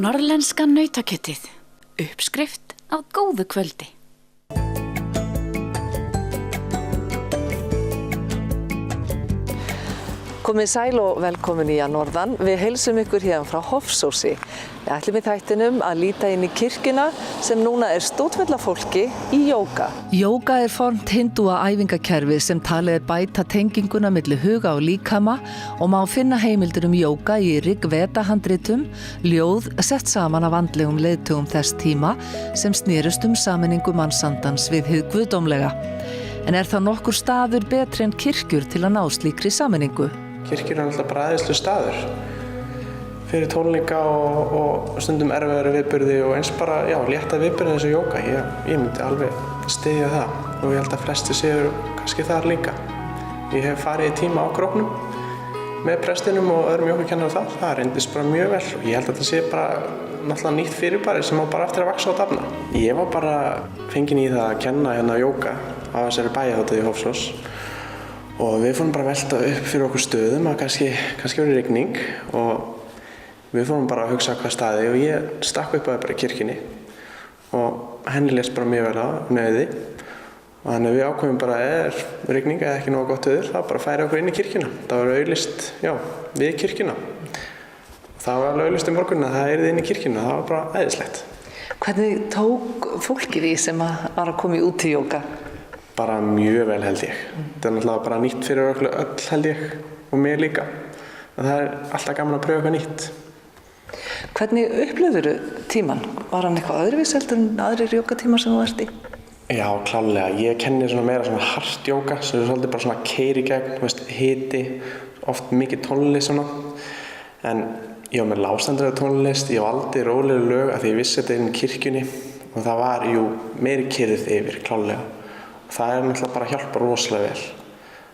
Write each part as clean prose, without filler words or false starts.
Norrlenska nautakjötið. Uppskrift af góðu kvöldi. Komið sæl og velkomin í Norðan. Við heilsum ykkur hérna frá Hofsósi. Við ætlum í þættinum að líta inn í kirkjuna sem núna stútfull af fólki í jóga. Jóga formt hindúa æfingakerfi sem talið bæta tenginguna milli huga og líkama og má finna heimildir jóga í Rig-veda handritum, ljóð sett saman af andlegum leiðtogum þess tíma sem snerust sameiningu mannsandans við hið guðdómlega. En það nokkur staður betri en kirkjur til að ná slíkri sameiningu? Kirkjur alltaf bara æðislegur staður fyrir tónleika og stundum erfiðari viðburði og eins bara, létta viðburði eins og jóga. Ég myndi alveg styðja það og ég held að flesti séu kannski þar líka. Ég hef farið í tíma á Króknum með prestinum og öðrum jógakennarum þar. Það reyndist bara mjög vel og ég held að það sé bara náttúrulega nýtt fyrirbæri sem á bara eftir að vaxa og dafna. Ég var bara fenginn í það að kenna hérna jóga á þessari bæjarhátíð í Hofsós. Og við fórum bara að velta upp fyrir okkur stöðum að kannski verið rigning og við fórum bara að hugsa hvað staði og ég stakk upp að það bara í kirkjunni og henni lést bara mjög vel á nauði og þannig við ákveðum bara rigning eða ekki nógu gott veður, þá bara færi okkur inn í kirkjuna. Það var auglýst, við kirkjuna. Það var alveg auglýst í morgun að það yrði inn í kirkjuna, það var bara æðislegt. Hvernig tók fólkið í sem var að koma út í jóga? Bara mjög vel held ég. Þetta náttúrulega bara nýtt fyrir okkur öll held ég og mér líka. En það alltaf gaman að pröfa eitthvað nýtt. Hvernig upplifðirðu tímann? Var hann eitthvað öðruvísi heldur en aðrir jógatímar sem þú ert í? Já, klárlega. Ég kenni meira hart jóga sem svolítið bara keyra í gegn, hiti, oft mikið tónlist svona. En ég var með lágstemmdari tónlist, ég valdi rólegri lög af því ég vissi þetta inn í kirkjunni og það var meiri kyrrð yfir, klárlega. Það náttúrulega bara að hjálpa rosalega vel.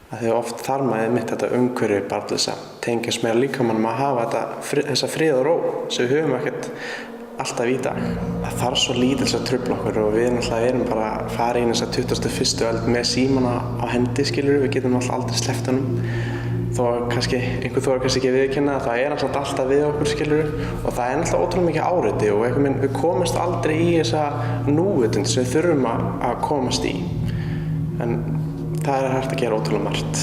Af því oft þarf maður mitt þetta umhverfi bara til þess að tengjast meira líkamannum að hafa þessa frið og ró sem við höfum ekkert alltaf í dag. Það þarf svo lítið að trufla okkur og við náttúrulega erum bara að fara inn þessa 21. öld með símana á hendi, við getum alltaf aldrei sleppt honum. Þó einhver þorir kannski ekki að viðurkenna að það alltaf við okkur, og það náttúrulega ótrúlega mikið áreiti og við komumst aldrei í þessa núvitund sem við þurfum að komast í. En það hægt að gera ótrúlega margt.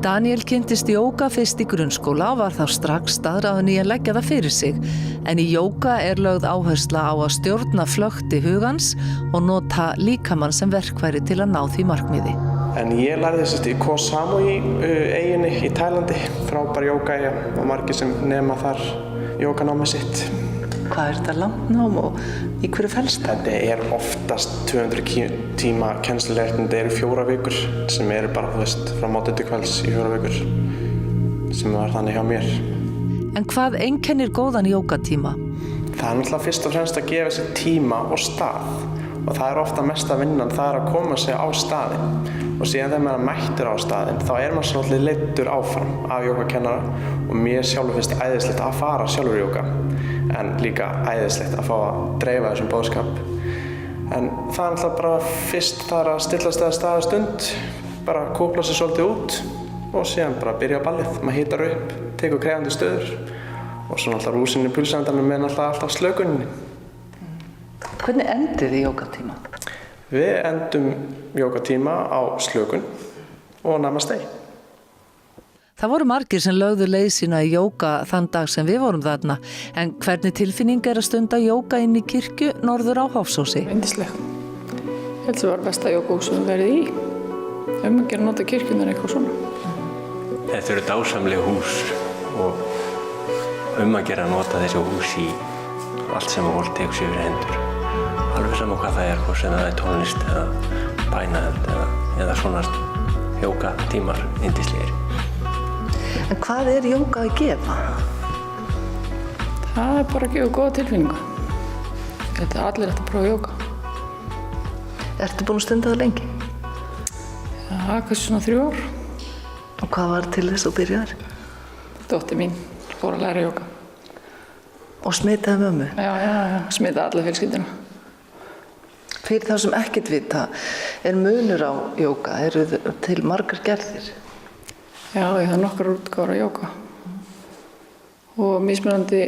Daniel kynntist jóga fyrst í grunnskóla og var þá strax staðráðinn í að leggja það fyrir sig. En í jóga lögð áhersla á að stjórna flökti hugans og nota líkamann sem verkfæri til að ná því markmiði. En ég lærði í Koh Samui eyjunni í Tælandi, frábær jógaeyja og margir sem nema þar jóganámið sitt. Hvað þetta langt nám og í hverju felst það? Þetta oftast 200 tíma kennsluleirinn, þetta 4 vikur sem bara, frá móti til kvölds í 4 vikur sem var þannig hjá mér. En hvað einkennir góðan jógatíma? Það náttúrulega fyrst og fremst að gefa sér tíma og stað og það ofta mesta vinnan, það að koma sig á staðinn og síðan þegar maður mættur á staðinn þá maður svolítið leiddur áfram af jógakennara og mér sjálfur finnst æðislegt að fara sjálfur í jóga en líka æðislegt að fá að dreifa þessum boðskap. En það náttúrulega bara fyrst það að stillast eða staða stund, bara kúpla sig svolítið út og síðan bara byrja á ballið. Maður hitar upp, tekur krefjandi stöður og svo náttúrulega rúsinn í pulsendanum með alltaf slökuninni. Hvernig endið þið jógatíma? Við endum jógatíma á slökun og namaste. Það voru margir sem lögðu leið sína í jóga þann dag sem við vorum þarna. En hvernig tilfinning að stunda jóga inn í kirkju norður á Hofsósi? Yndisleg. Ég held að það var besta jógahús sem við verið í. Ef maður gerir nota kirkjunar eitthvað svona. Þetta eru dásamleg hús og að gera nota þessi hús í allt sem fólk tekur sér fyrir hendur. Alveg saman hvað það hvort sem það tónlist eða bænahald eða svona jógatímar yndislegir. En hvað jóga að gefa? Það bara að gefa góða tilfinningu. Þetta allir ætti að prófa jóga. Ertu búin að stunda það lengi? Já, kannski svona 3 ár. Og hvað var til þess að byrja þar? Dóttir mín fór að læra jóga. Og smitaði mömmu? Já, smitaði alla fjölskylduna. Fyrir þá sem ekkert vita, munur á jóga? Eru til margar gerðir? Já, ég það nokkrar útgáfur af jóga. Og mismunandi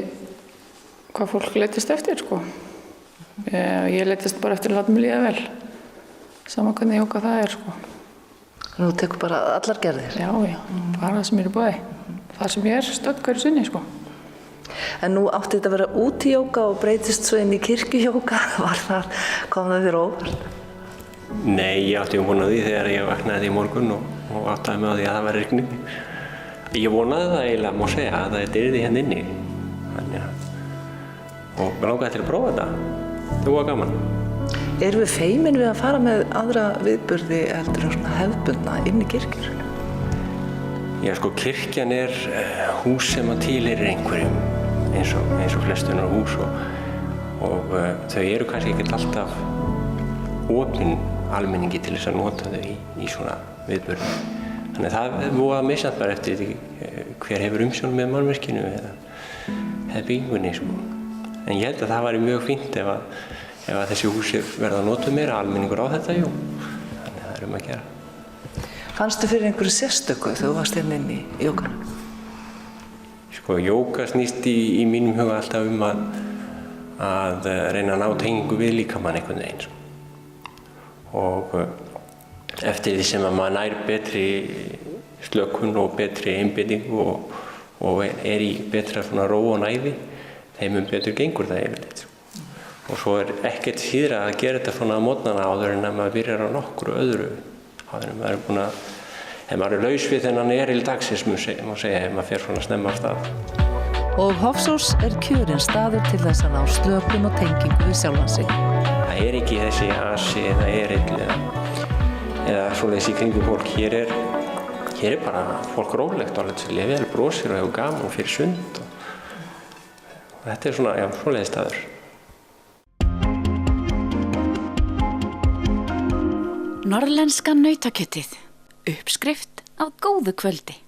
hvað fólk leitist eftir, sko. Ég leitist bara eftir að láta mig líða vel. Sama hvernig jóga það sko. Þú tekur bara allar gerðir? Já, bara það sem er í boði. Það sem ég er stödd hverju sinni, sko. En nú átti þetta að vera úti jóga og breytist svo inn í kirkjujóga. Kom það þér óvart? Nei, ég átti von á því þegar ég vaknaði í morgun og áttaði mig á því að það var rigning. Ég vonaði það eiginlega, má segja, að þetta yrði hérna inni. Og mér langaði til að prófa þetta. Það var gaman. Erum við feimin við að fara með aðra viðburði heldur en svona hefðbundna inn í kirkjur? Já, sko, kirkjan er hús sem að tilheyrir einhverjum, eins og flestunar hús og þau eru kannski ekkert alltaf opin almenningi til þess að nota þau í svona viðburði. Þannig að það voða misjafnt bara eftir hver hefur umsjón með mannvirkinu eða byggingunni, sko. En ég held að það væri mjög fínt ef að þessi húsi verða notuð meira, almenningur á þetta, jú. Þannig að það er að gera. Fannstu fyrir einhverju sérstöku þegar þú varst hérna inn í jóganum? Sko, jóga snýst í mínum huga alltaf að reyna að ná tengingu við líkamann einhvern veginn, sko. Og eftir því sem að maður nær betri slökun og betri einbeitingu og er í betra svona ró og næði, þeim betur gengur það yfirleitt. Og svo er ekkert síðra að gera þetta svona á morgnana áður en að maður byrjar á nokkru öðru. Áður en maður er búinn að, ef maður er laus við þennan eril dagsins, má segja, ef maður fer svona snemma af stað. Og Hofsós er kjörinn staður til þess að ná slökun og tengingu við sjálfan sig. Það er ekki þessi asi eða erill eða svoleiðis í kringum fólk. Hér er bara fólk rólegt og alveg til vel, brosir og hefur gaman og fyrir sund. Og þetta er svona, já, svoleiðis staður. Norðlenska nautakjötið. Uppskrift af góðu kvöldi.